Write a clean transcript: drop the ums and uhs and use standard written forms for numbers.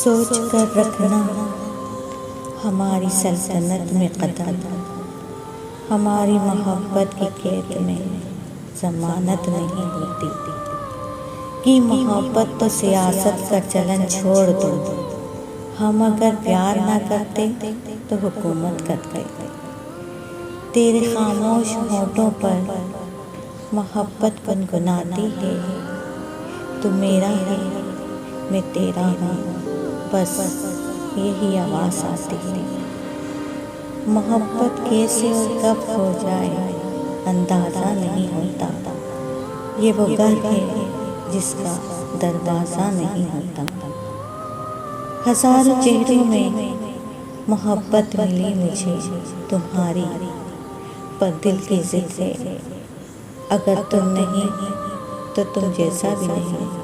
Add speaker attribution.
Speaker 1: सोच कर रखना हमारी सल्तनत में कदम, हमारी मोहब्बत की कैद में जमानत नहीं होती। कि मोहब्बत तो सियासत का चलन छोड़ दो, हम अगर प्यार ना करते तो हुकूमत करते। तेरे खामोश होठों पर मोहब्बत गुनगुनाती है, तू मेरा है मैं तेरा हूँ, बस यही आवाज़ आती है। मोहब्बत कैसे और कब हो जाए अंदाज़ा नहीं होता, ये वो घर है जिसका दरवाज़ा नहीं होता। हज़ारों चेहरों में मोहब्बत मिली मुझे तुम्हारी, पर दिल की ज़िद है, अगर तुम नहीं तो तुम जैसा भी नहीं।